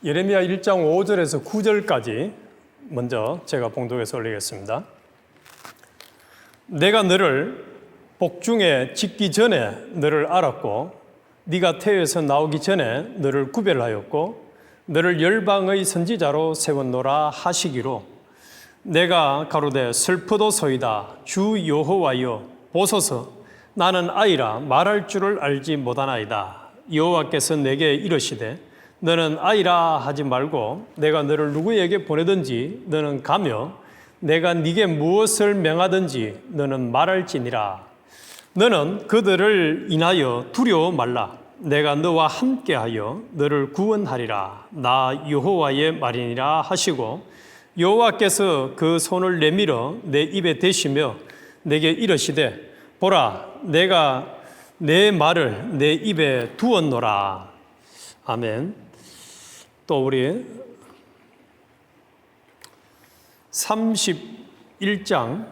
예레미야 1장 5절에서 9절까지 먼저 제가 봉독해서 올리겠습니다. 내가 너를 복중에 짓기 전에 너를 알았고 네가 태에서 나오기 전에 너를 구별하였고 너를 열방의 선지자로 세웠노라 하시기로 내가 가로되 슬프도소이다 주 여호와여 보소서 나는 아이라 말할 줄을 알지 못하나이다. 여호와께서 내게 이르시되 너는 아이라 하지 말고 내가 너를 누구에게 보내든지 너는 가며 내가 네게 무엇을 명하든지 너는 말할지니라. 너는 그들을 인하여 두려워 말라. 내가 너와 함께하여 너를 구원하리라. 나 여호와의 말이니라 하시고 여호와께서 그 손을 내밀어 내 입에 대시며 내게 이르시되 보라 내가 내 말을 내 입에 두었노라. 아멘. 또 우리 31장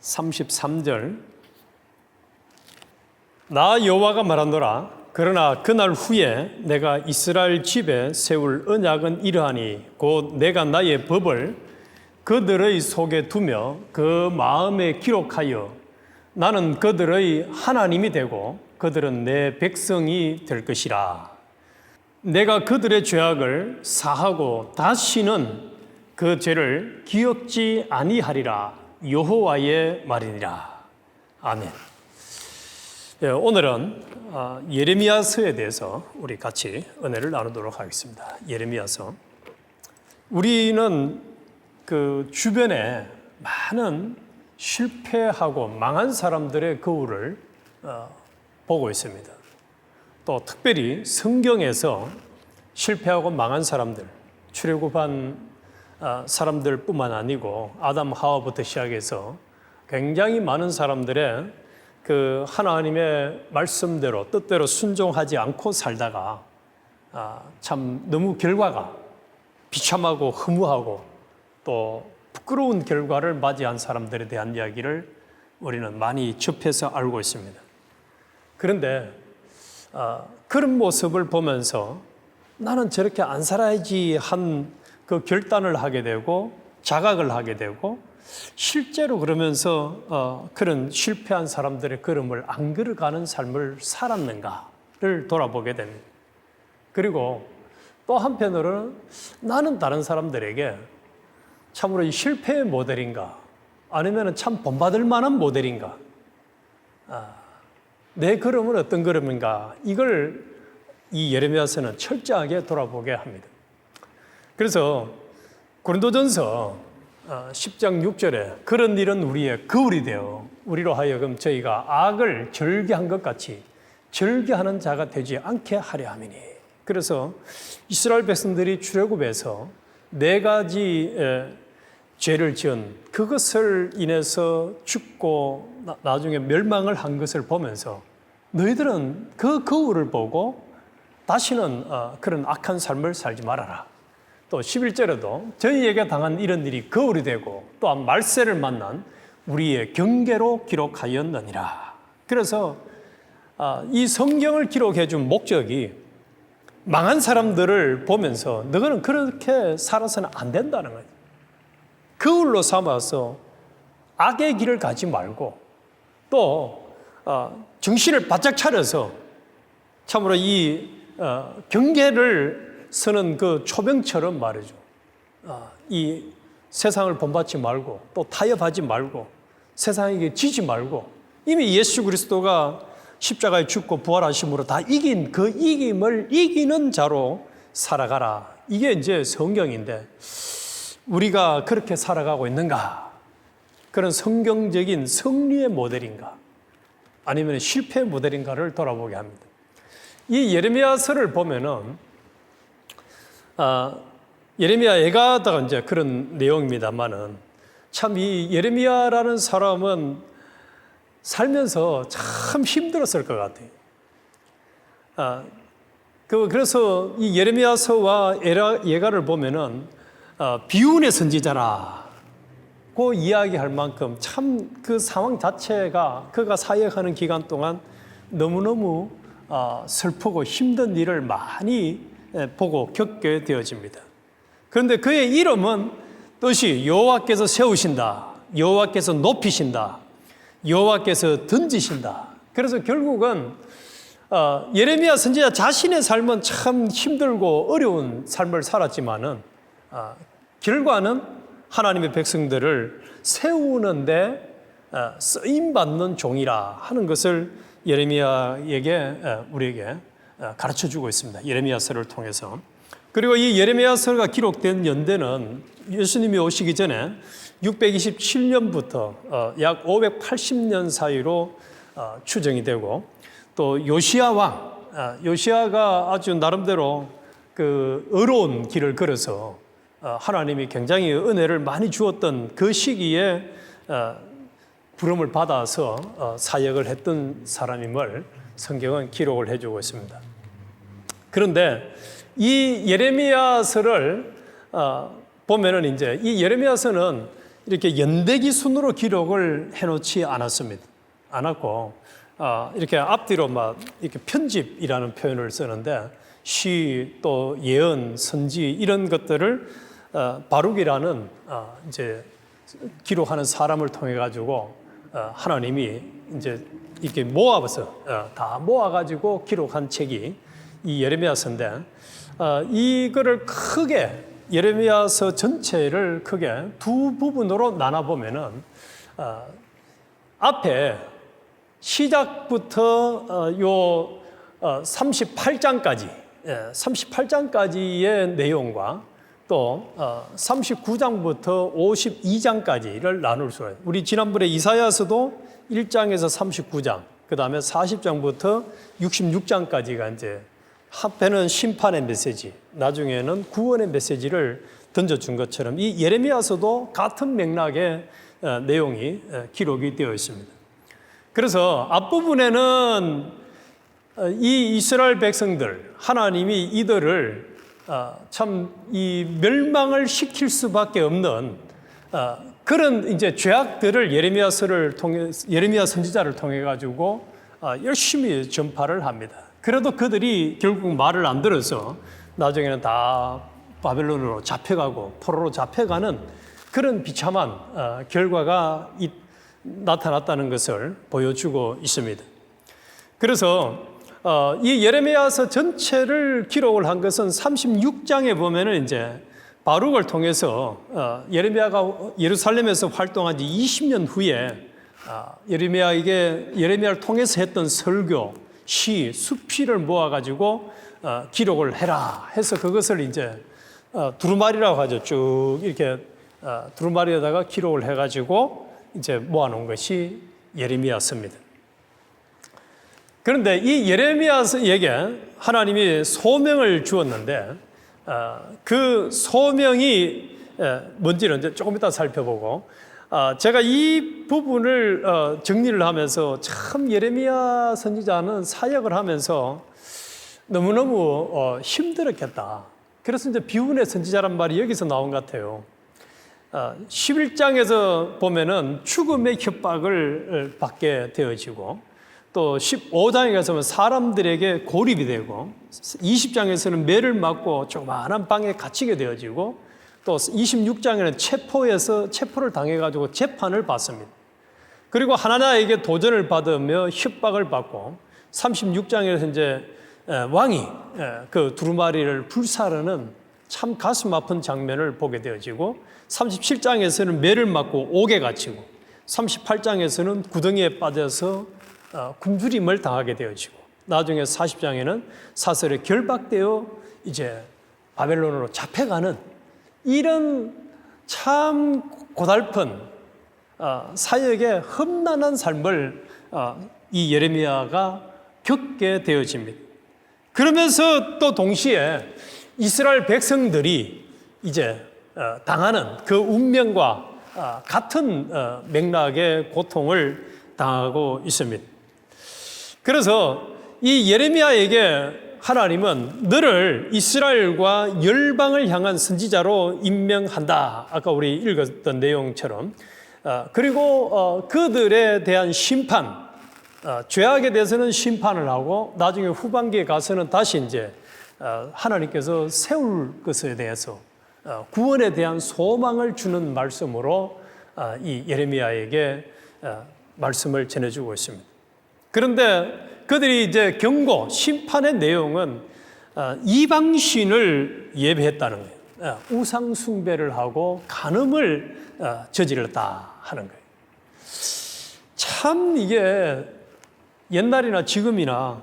33절 나 여호와가 말하노라. 그러나 그날 후에 내가 이스라엘 집에 세울 언약은 이러하니 곧 내가 나의 법을 그들의 속에 두며 그 마음에 기록하여 나는 그들의 하나님이 되고 그들은 내 백성이 될 것이라. 내가 그들의 죄악을 사하고 다시는 그 죄를 기억지 아니하리라. 여호와의 말이니라. 아멘. 오늘은 예레미야서에 대해서 우리 같이 은혜를 나누도록 하겠습니다. 예레미야서. 우리는 그 주변에 많은 실패하고 망한 사람들의 거울을 보고 있습니다. 또 특별히 성경에서 실패하고 망한 사람들, 출애굽한 사람들뿐만 아니고 아담 하와부터 시작해서 굉장히 많은 사람들의 그 하나님의 말씀대로 뜻대로 순종하지 않고 살다가 참 너무 결과가 비참하고 허무하고 또 부끄러운 결과를 맞이한 사람들에 대한 이야기를 우리는 많이 접해서 알고 있습니다. 그런데 그런 모습을 보면서 나는 저렇게 안 살아야지 한 그 결단을 하게 되고 자각을 하게 되고 실제로 그러면서 그런 실패한 사람들의 걸음을 안 걸어가는 삶을 살았는가를 돌아보게 됩니다. 그리고 또 한편으로는 나는 다른 사람들에게 참으로 이 실패의 모델인가 아니면 참 본받을 만한 모델인가 내 걸음은 어떤 걸음인가 이걸 이 예레미야서는 철저하게 돌아보게 합니다. 그래서 고린도전서 10장 6절에 그런 일은 우리의 거울이 되어 우리로 하여금 저희가 악을 절개한 것 같이 절개하는 자가 되지 않게 하려 함이니. 그래서 이스라엘 백성들이 출애굽에서 4가지 죄를 지은 그것을 인해서 죽고 나중에 멸망을 한 것을 보면서 너희들은 그 거울을 보고 다시는 그런 악한 삶을 살지 말아라. 또 11절에도 저희에게 당한 이런 일이 거울이 되고 또한 말세를 만난 우리의 경계로 기록하였느니라. 그래서 이 성경을 기록해 준 목적이 망한 사람들을 보면서 너희는 그렇게 살아서는 안 된다는 거예요. 거울로 삼아서 악의 길을 가지 말고 또 정신을 바짝 차려서 참으로 이 경계를 서는 그 초병처럼 말이죠. 이 세상을 본받지 말고 또 타협하지 말고 세상에게 지지 말고 이미 예수 그리스도가 십자가에 죽고 부활하심으로 다 이긴 그 이김을 이기는 자로 살아가라. 이게 이제 성경인데 우리가 그렇게 살아가고 있는가? 그런 성경적인 승리의 모델인가? 아니면 실패의 모델인가를 돌아보게 합니다. 이 예레미야서를 보면은 예레미야 애가다가 이제 그런 내용입니다만은 참 이 예레미야라는 사람은 살면서 참 힘들었을 것 같아요. 그래서 이 예레미야서와 예가를 보면은 비운의 선지자라고 이야기할 만큼 참 그 상황 자체가 그가 사역하는 기간 동안 너무너무 슬프고 힘든 일을 많이 보고 겪게 되어집니다. 그런데 그의 이름은 뜻이 여호와께서 세우신다, 여호와께서 높이신다, 여호와께서 던지신다. 그래서 결국은 예레미야 선지자 자신의 삶은 참 힘들고 어려운 삶을 살았지만은 결과는 하나님의 백성들을 세우는데 쓰임받는 종이라 하는 것을 예레미야에게 우리에게 가르쳐주고 있습니다. 예레미야서를 통해서. 그리고 이 예레미야서가 기록된 연대는 예수님이 오시기 전에 627년부터 약 580년 사이로 추정이 되고, 또 요시야 왕, 요시야가 아주 나름대로 그 어려운 길을 걸어서 하나님이 굉장히 은혜를 많이 주었던 그 시기에 부름을 받아서 사역을 했던 사람임을 성경은 기록을 해주고 있습니다. 그런데 이 예레미야서를 보면은 이제 이 예레미야서는 이렇게 연대기 순으로 기록을 해놓지 않았고 이렇게 앞뒤로 막 이렇게 편집이라는 표현을 쓰는데 시 또 예언 선지 이런 것들을 바룩이라는 이제 기록하는 사람을 통해 가지고 하나님이 이제 이렇게 모아서 다 모아가지고 기록한 책이 이 예레미야서인데, 이거를 크게 예레미야서 전체를 크게 두 부분으로 나눠보면은 앞에 시작부터 요 38장까지의 내용과 또 39장부터 52장까지를 나눌 수가 있어요. 우리 지난번에 이사야서도 1장에서 39장, 그 다음에 40장부터 66장까지가 이제 한편은 심판의 메시지, 나중에는 구원의 메시지를 던져준 것처럼 이 예레미야서도 같은 맥락의 내용이 기록이 되어 있습니다. 그래서 앞부분에는 이 이스라엘 백성들, 하나님이 이들을 참 이 멸망을 시킬 수밖에 없는 그런 이제 죄악들을 예레미야 선지자를 통해 가지고 열심히 전파를 합니다. 그래도 그들이 결국 말을 안 들어서 나중에는 다 바벨론으로 잡혀가고 포로로 잡혀가는 그런 비참한 결과가 나타났다는 것을 보여주고 있습니다. 그래서 이 예레미야서 전체를 기록을 한 것은 36장에 보면은 이제 바룩을 통해서 예레미야가 예루살렘에서 활동한 지 20년 후에 예레미야를 통해서 했던 설교, 시, 수필을 모아가지고 기록을 해라 해서 그것을 이제 두루마리라고 하죠. 쭉 이렇게 두루마리에다가 기록을 해가지고 이제 모아놓은 것이 예레미야서입니다. 그런데 이 예레미야에게 하나님이 소명을 주었는데 그 소명이 뭔지는 이제 조금 이따 살펴보고, 제가 이 부분을 정리를 하면서 참 예레미야 선지자는 사역을 하면서 너무너무 힘들었겠다. 그래서 이제 비운의 선지자란 말이 여기서 나온 것 같아요. 11장에서 보면은 죽음의 협박을 받게 되어지고, 또 15장에 가서는 사람들에게 고립이 되고, 20장에서는 매를 맞고 조그마한 방에 갇히게 되어지고, 또 26장에는 체포를 당해가지고 재판을 받습니다. 그리고 하나님에게 도전을 받으며 협박을 받고, 36장에서 이제 왕이 그 두루마리를 불사르는 참 가슴 아픈 장면을 보게 되어지고, 37장에서는 매를 맞고 옥에 갇히고, 38장에서는 구덩이에 빠져서 굶주림을 당하게 되어지고, 나중에 40장에는 사설에 결박되어 이제 바벨론으로 잡혀가는 이런 참 고달픈 사역의 험난한 삶을 이 예레미야가 겪게 되어집니다. 그러면서 또 동시에 이스라엘 백성들이 이제 당하는 그 운명과 같은 맥락의 고통을 당하고 있습니다. 그래서 이 예레미야에게 하나님은 너를 이스라엘과 열방을 향한 선지자로 임명한다. 아까 우리 읽었던 내용처럼. 그리고 그들에 대한 심판, 죄악에 대해서는 심판을 하고, 나중에 후반기에 가서는 다시 이제 하나님께서 세울 것에 대해서 구원에 대한 소망을 주는 말씀으로 이 예레미야에게 말씀을 전해주고 있습니다. 그런데 그들이 이제 경고, 심판의 내용은 이방신을 예배했다는 거예요. 우상 숭배를 하고 간음을 저질렀다 하는 거예요. 참 이게 옛날이나 지금이나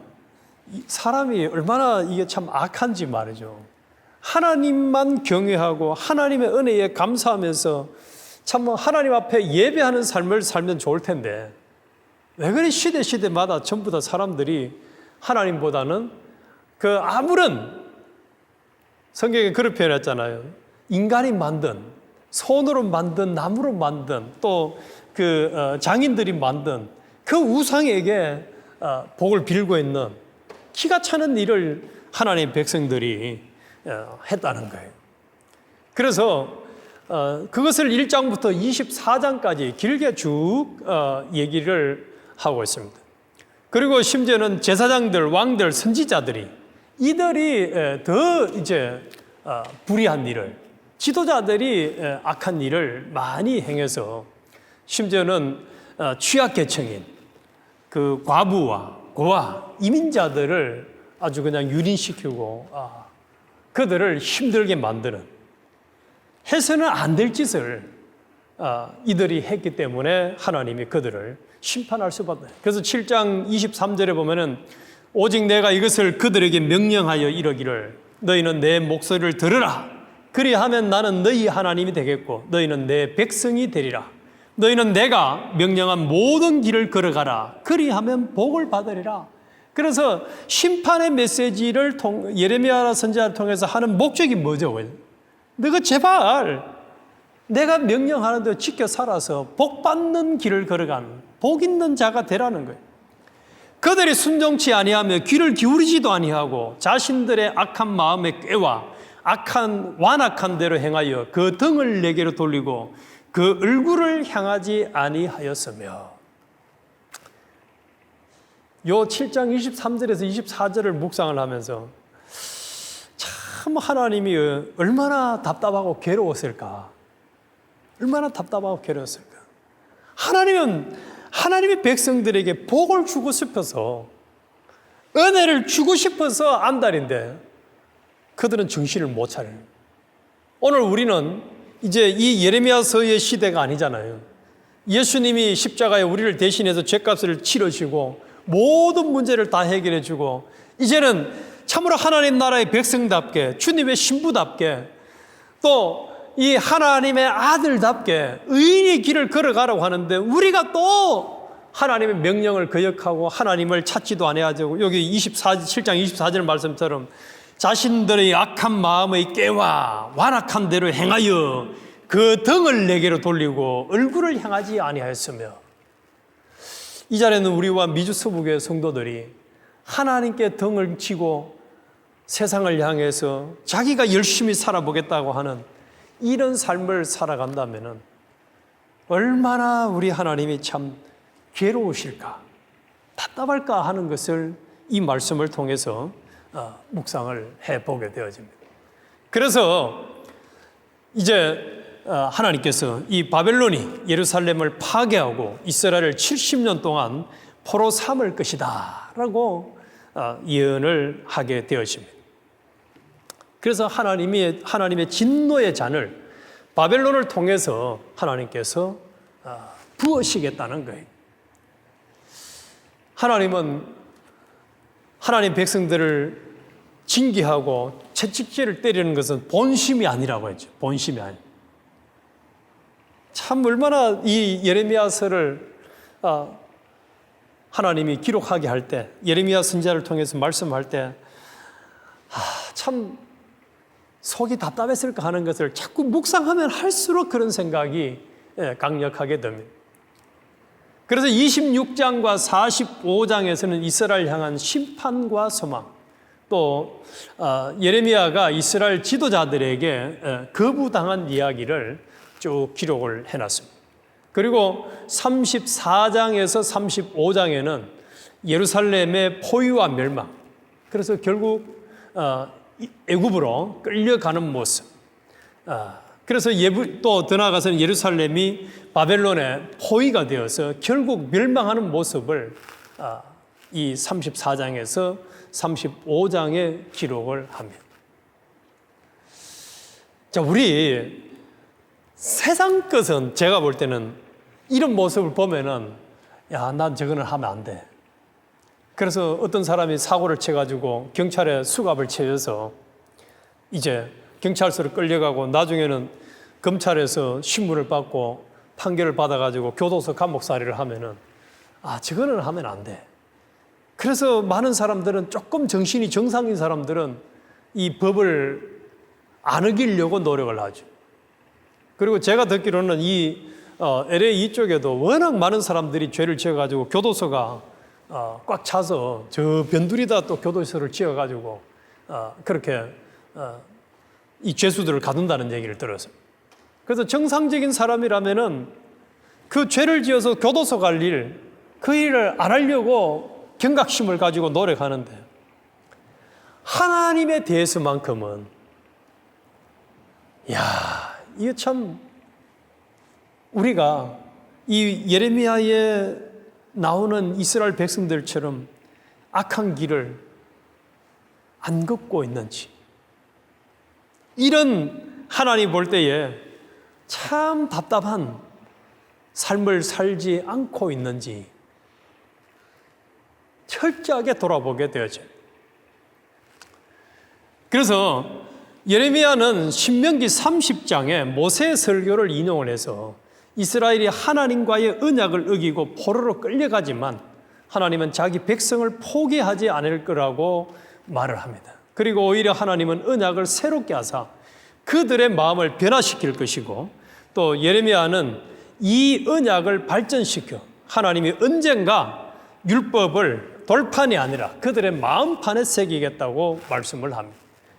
사람이 얼마나 이게 참 악한지 말이죠. 하나님만 경외하고 하나님의 은혜에 감사하면서 참 하나님 앞에 예배하는 삶을 살면 좋을 텐데 왜 그리 시대마다 전부 다 사람들이 하나님보다는 그 아무런 성경에 그렇게 표현했잖아요. 인간이 만든, 손으로 만든, 나무로 만든, 또 그 장인들이 만든 그 우상에게 복을 빌고 있는 기가 차는 일을 하나님의 백성들이 했다는 거예요. 그래서 그것을 1장부터 24장까지 길게 쭉 얘기를 하고 있습니다. 그리고 심지어는 제사장들, 왕들, 선지자들이 이들이 더 이제 불의한 일을, 지도자들이 악한 일을 많이 행해서 심지어는 취약계층인 그 과부와 고아, 이민자들을 아주 그냥 유린시키고 그들을 힘들게 만드는 해서는 안 될 짓을 이들이 했기 때문에 하나님이 그들을 심판할 수밖에 없어요. 그래서 7장 23절에 보면은 오직 내가 이것을 그들에게 명령하여 이르기를 너희는 내 목소리를 들으라. 그리하면 나는 너희 하나님이 되겠고 너희는 내 백성이 되리라. 너희는 내가 명령한 모든 길을 걸어가라. 그리하면 복을 받으리라. 그래서 심판의 메시지를 예레미야 선지자를 통해서 하는 목적이 뭐죠? 너가 제발 내가 명령하는 대로 지켜 살아서 복 받는 길을 걸어가는 복 있는 자가 되라는 거예요. 그들이 순종치 아니하며 귀를 기울이지도 아니하고 자신들의 악한 마음에 꾀와 완악한 대로 행하여 그 등을 내게로 돌리고 그 얼굴을 향하지 아니하였으며. 요 7장 23절에서 24절을 묵상을 하면서 참 하나님이 얼마나 답답하고 괴로웠을까. 얼마나 답답하고 괴로웠을까. 하나님은 하나님의 백성들에게 복을 주고 싶어서 은혜를 주고 싶어서 안달인데 그들은 정신을 못 차려요. 오늘 우리는 이제 이 예레미야서의 시대가 아니잖아요. 예수님이 십자가에 우리를 대신해서 죄값을 치르시고 모든 문제를 다 해결해 주고 이제는 참으로 하나님 나라의 백성답게 주님의 신부답게 또 이 하나님의 아들답게 의인의 길을 걸어가라고 하는데 우리가 또 하나님의 명령을 거역하고 하나님을 찾지도 아니하고 여기 7장 24절 말씀처럼 자신들의 악한 마음의 꾀와 완악한 대로 행하여 그 등을 내게로 돌리고 얼굴을 향하지 아니하였으며. 이 자리에는 우리와 미주서부교회 성도들이 하나님께 등을 치고 세상을 향해서 자기가 열심히 살아보겠다고 하는 이런 삶을 살아간다면 얼마나 우리 하나님이 참 괴로우실까, 답답할까 하는 것을 이 말씀을 통해서 묵상을 해보게 되어집니다. 그래서 이제 하나님께서 이 바벨론이 예루살렘을 파괴하고 이스라엘을 70년 동안 포로 삼을 것이다 라고 예언을 하게 되었습니다. 그래서 하나님의 진노의 잔을 바벨론을 통해서 하나님께서 부으시겠다는 거예요. 하나님은 하나님 백성들을 징계하고 채찍질을 때리는 것은 본심이 아니라고 했죠. 본심이 아니. 참 얼마나 이 예레미야서를 하나님이 기록하게 할 때, 예레미야 선지자를 통해서 말씀할 때, 참 속이 답답했을까 하는 것을 자꾸 묵상하면 할수록 그런 생각이 강력하게 됩니다. 그래서 26장과 45장에서는 이스라엘 향한 심판과 소망, 또 예레미야가 이스라엘 지도자들에게 거부당한 이야기를 쭉 기록을 해놨습니다. 그리고 34장에서 35장에는 예루살렘의 포위와 멸망, 그래서 결국 애굽으로 끌려가는 모습. 그래서 또 더 나아가서는 예루살렘이 바벨론의 포위가 되어서 결국 멸망하는 모습을 이 34장에서 35장에 기록을 합니다. 자, 우리 세상 것은 제가 볼 때는 이런 모습을 보면은 야, 난 저거는 하면 안 돼. 그래서 어떤 사람이 사고를 쳐가지고 경찰에 수갑을 채워서 이제 경찰서로 끌려가고 나중에는 검찰에서 신문을 받고 판결을 받아가지고 교도소 감옥살이를 하면은 저거는 하면 안 돼. 그래서 많은 사람들은 조금 정신이 정상인 사람들은 이 법을 안 어기려고 노력을 하죠. 그리고 제가 듣기로는 이 LA 이쪽에도 워낙 많은 사람들이 죄를 지어가지고 교도소가 꽉 차서 저 변두리다 또 교도소를 지어가지고 그렇게 이 죄수들을 가둔다는 얘기를 들었어요. 그래서 정상적인 사람이라면은 그 죄를 지어서 교도소 갈 일, 그 일을 안 하려고 경각심을 가지고 노력하는데 하나님에 대해서만큼은 이게 참 우리가 이 예레미야에 나오는 이스라엘 백성들처럼 악한 길을 안 걷고 있는지, 이런 하나님 볼 때에 참 답답한 삶을 살지 않고 있는지 철저하게 돌아보게 되어져요. 그래서 예레미야는 신명기 30장에 모세의 설교를 인용을 해서 이스라엘이 하나님과의 언약을 어기고 포로로 끌려가지만 하나님은 자기 백성을 포기하지 않을 거라고 말을 합니다. 그리고 오히려 하나님은 언약을 새롭게 하사 그들의 마음을 변화시킬 것이고, 또 예레미야는 이 언약을 발전시켜 하나님이 언젠가 율법을 돌판이 아니라 그들의 마음판에 새기겠다고 말씀을 합니다.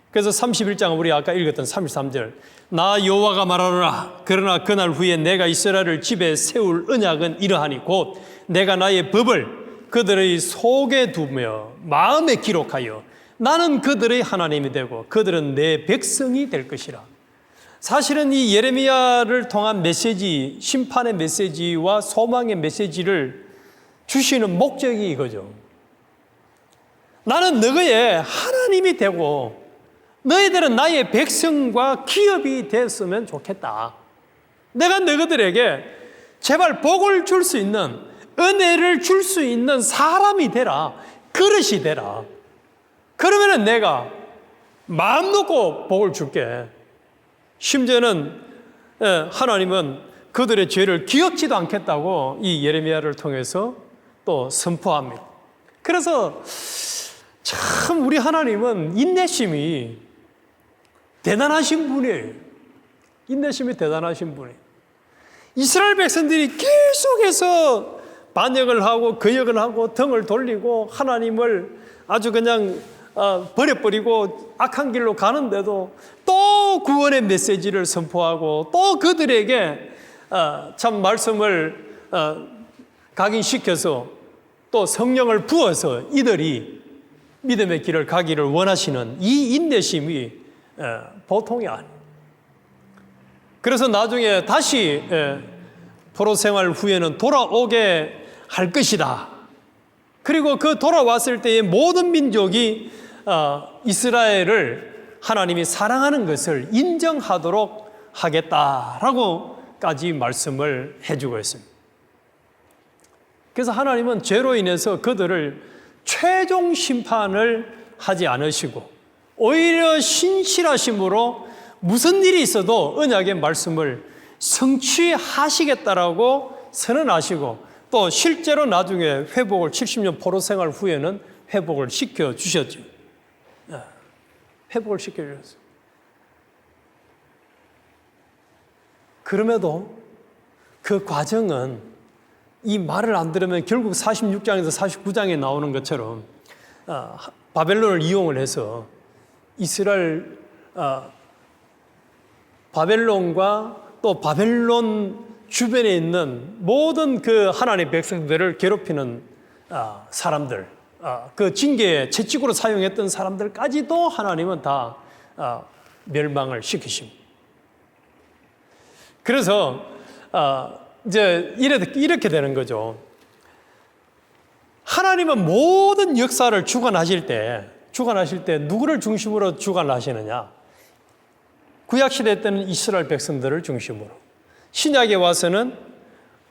그래서 31장 우리 아까 읽었던 33절, 나 여호와가 말하노라. 그러나 그날 후에 내가 이스라엘을 집에 세울 언약은 이러하니 곧 내가 나의 법을 그들의 속에 두며 마음에 기록하여 나는 그들의 하나님이 되고 그들은 내 백성이 될 것이라. 사실은 이 예레미야를 통한 메시지, 심판의 메시지와 소망의 메시지를 주시는 목적이 이거죠. 나는 너희의 하나님이 되고 너희들은 나의 백성과 기업이 됐으면 좋겠다. 내가 너희들에게 제발 복을 줄 수 있는, 은혜를 줄 수 있는 사람이 되라. 그릇이 되라. 그러면은 내가 마음 놓고 복을 줄게. 심지어는 하나님은 그들의 죄를 기억지도 않겠다고 이 예레미야를 통해서 또 선포합니다. 그래서 참 우리 하나님은 인내심이 대단하신 분이에요. 인내심이 대단하신 분이에요. 이스라엘 백성들이 계속해서 반역을 하고 거역을 하고 등을 돌리고 하나님을 아주 그냥 버려버리고 악한 길로 가는데도 또 구원의 메시지를 선포하고 또 그들에게 참 말씀을 각인시켜서 또 성령을 부어서 이들이 믿음의 길을 가기를 원하시는 이 인내심이 보통이 아니에요. 그래서 나중에 다시 포로 생활 후에는 돌아오게 할 것이다. 그리고 그 돌아왔을 때의 모든 민족이 이스라엘을 하나님이 사랑하는 것을 인정하도록 하겠다라고까지 말씀을 해주고 있습니다. 그래서 하나님은 죄로 인해서 그들을 최종 심판을 하지 않으시고 오히려 신실하심으로 무슨 일이 있어도 언약의 말씀을 성취하시겠다라고 선언하시고 또 실제로 나중에 회복을 70년 포로 생활 후에는 회복을 시켜주셨죠. 회복을 시켜주셨어요. 그럼에도 그 과정은 이 말을 안 들으면 결국 46장에서 49장에 나오는 것처럼 바벨론을 이용을 해서 이스라엘 바벨론과 또 바벨론 주변에 있는 모든 그 하나님의 백성들을 괴롭히는 사람들, 그 징계의 채찍으로 사용했던 사람들까지도 하나님은 다 멸망을 시키십니다. 그래서 이제 이렇게 되는 거죠. 하나님은 모든 역사를 주관하실 때 누구를 중심으로 주관하시느냐? 구약시대 때는 이스라엘 백성들을 중심으로, 신약에 와서는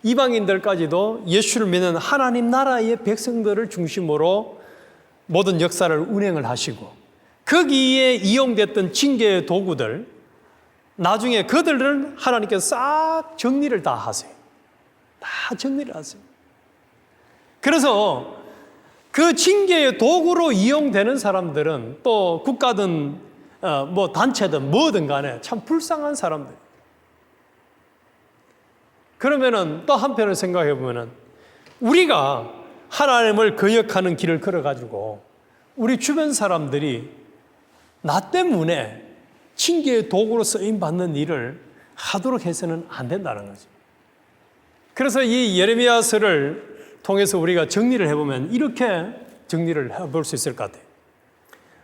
이방인들까지도 예수를 믿는 하나님 나라의 백성들을 중심으로 모든 역사를 운행을 하시고, 거기에 이용됐던 징계의 도구들, 나중에 그들은 하나님께서 싹 정리를 다 하세요. 다 정리를 하세요. 그래서 그 징계의 도구로 이용되는 사람들은 또 국가든 뭐 단체든 뭐든 간에 참 불쌍한 사람들. 그러면은 또 한편을 생각해 보면은 우리가 하나님을 거역하는 길을 걸어가지고 우리 주변 사람들이 나 때문에 징계의 도구로 쓰임 받는 일을 하도록 해서는 안 된다는 거죠. 그래서 이 예레미야서를 통해서 우리가 정리를 해보면 이렇게 정리를 해볼 수 있을 것 같아요.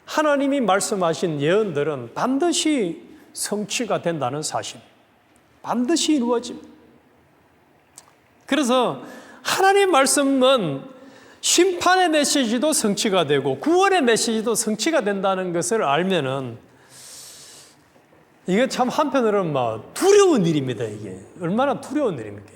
하나님이 말씀하신 예언들은 반드시 성취가 된다는 사실, 반드시 이루어집니다. 그래서 하나님 말씀은 심판의 메시지도 성취가 되고 구원의 메시지도 성취가 된다는 것을 알면은 이게 참 한편으로는 막 두려운 일입니다. 이게 얼마나 두려운 일입니까?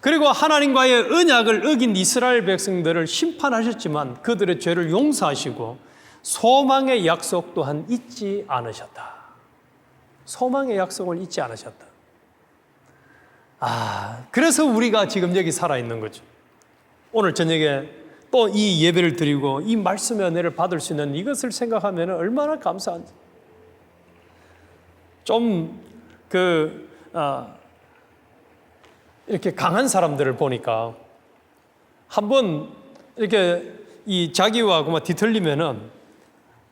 그리고 하나님과의 언약을 어긴 이스라엘 백성들을 심판하셨지만 그들의 죄를 용서하시고 소망의 약속 또한 잊지 않으셨다. 소망의 약속을 잊지 않으셨다. 그래서 우리가 지금 여기 살아있는 거죠. 오늘 저녁에 또 이 예배를 드리고 이 말씀의 은혜를 받을 수 있는 이것을 생각하면 얼마나 감사한지. 좀 이렇게 강한 사람들을 보니까 한번 이렇게 이 자기와 그만 뒤틀리면은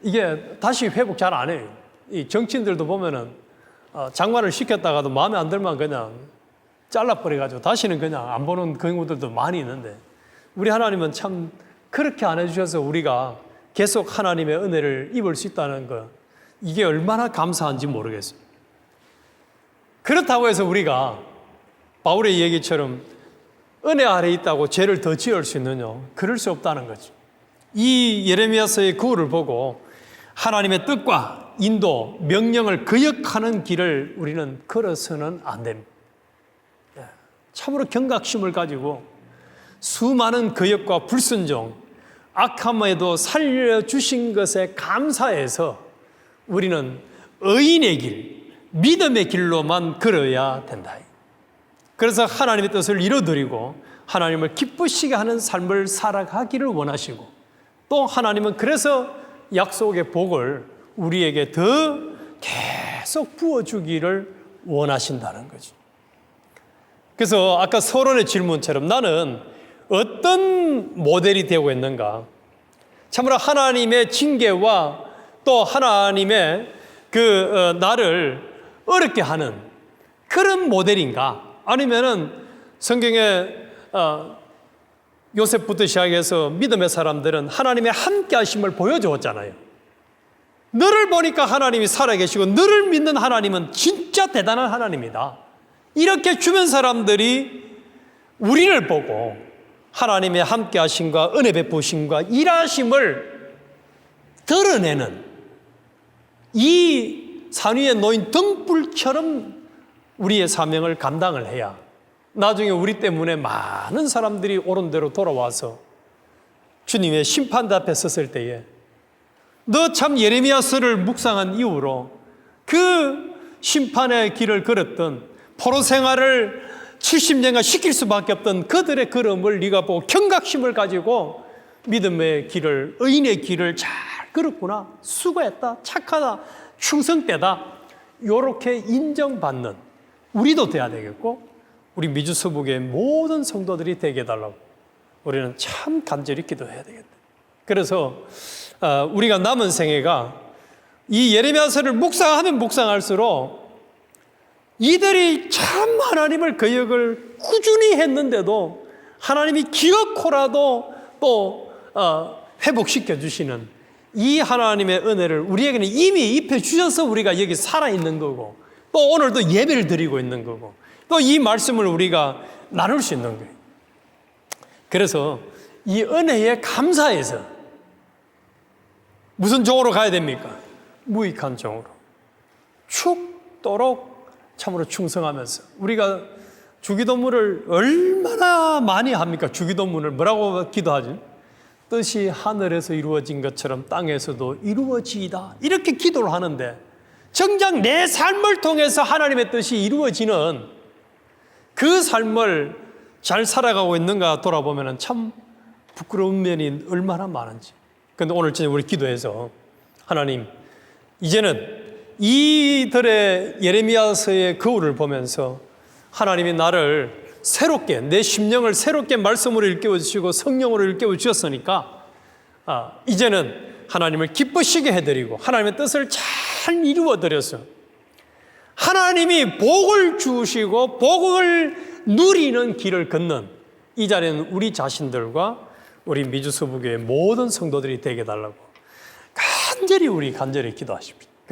이게 다시 회복 잘 안 해요. 이 정치인들도 보면은 장관을 시켰다가도 마음에 안 들면 그냥 잘라버려가지고 다시는 그냥 안 보는 경우들도 많이 있는데 우리 하나님은 참 그렇게 안 해주셔서 우리가 계속 하나님의 은혜를 입을 수 있다는 거, 이게 얼마나 감사한지 모르겠어요. 그렇다고 해서 우리가 바울의 얘기처럼 은혜 아래 있다고 죄를 더 지을 수 있느냐? 그럴 수 없다는 거죠. 이 예레미야서의 구호를 보고 하나님의 뜻과 인도, 명령을 거역하는 길을 우리는 걸어서는 안 됩니다. 참으로 경각심을 가지고 수많은 거역과 불순종, 악함에도 살려주신 것에 감사해서 우리는 의인의 길, 믿음의 길로만 걸어야 된다. 그래서 하나님의 뜻을 이루어드리고 하나님을 기쁘시게 하는 삶을 살아가기를 원하시고, 또 하나님은 그래서 약속의 복을 우리에게 더 계속 부어주기를 원하신다는 거죠. 그래서 아까 서론의 질문처럼 나는 어떤 모델이 되고 있는가? 참으로 하나님의 징계와 또 하나님의 나를 어렵게 하는 그런 모델인가? 아니면은 성경에 요셉부터 시작해서 믿음의 사람들은 하나님의 함께 하심을 보여주었잖아요. 너를 보니까 하나님이 살아계시고 너를 믿는 하나님은 진짜 대단한 하나님이다. 이렇게 주변 사람들이 우리를 보고 하나님의 함께 하심과 은혜 베푸심과 일하심을 드러내는 이 산 위에 놓인 등불처럼 우리의 사명을 감당을 해야 나중에 우리 때문에 많은 사람들이 옳은 대로 돌아와서 주님의 심판대 앞에 섰을 때에 너 참 예레미야서를 묵상한 이후로 그 심판의 길을 걸었던 포로 생활을 70년간 시킬 수밖에 없던 그들의 걸음을 네가 보고 경각심을 가지고 믿음의 길을, 의인의 길을 잘 걸었구나, 수고했다, 착하다, 충성되다, 이렇게 인정받는 우리도 돼야 되겠고 우리 미주서북의 모든 성도들이 되게 해달라고 우리는 참 간절히 기도해야 되겠다. 그래서 우리가 남은 생애가 이 예레미야서를 묵상하면 묵상할수록 이들이 참 하나님을 거역을 꾸준히 했는데도 하나님이 기어코라도 또 회복시켜 주시는 이 하나님의 은혜를 우리에게는 이미 입혀 주셔서 우리가 여기 살아있는 거고, 또 오늘도 예배를 드리고 있는 거고, 또 이 말씀을 우리가 나눌 수 있는 거예요. 그래서 이 은혜에 감사해서 무슨 종으로 가야 됩니까? 무익한 종으로 죽도록 참으로 충성하면서, 우리가 주기도문을 얼마나 많이 합니까? 주기도문을 뭐라고 기도하지? 뜻이 하늘에서 이루어진 것처럼 땅에서도 이루어지이다, 이렇게 기도를 하는데, 정작 내 삶을 통해서 하나님의 뜻이 이루어지는 그 삶을 잘 살아가고 있는가 돌아보면 참 부끄러운 면이 얼마나 많은지. 그런데 오늘 저녁 우리 기도해서, 하나님, 이제는 이들의 예레미야서의 거울을 보면서 하나님이 나를 새롭게, 내 심령을 새롭게 말씀으로 일깨워 주시고 성령으로 일깨워 주셨으니까 이제는 하나님을 기쁘시게 해드리고 하나님의 뜻을 잘 이루어 드려서 하나님이 복을 주시고 복을 누리는 길을 걷는 이 자리는 우리 자신들과 우리 미주서부교의 모든 성도들이 되게 해달라고 간절히 기도하십시오.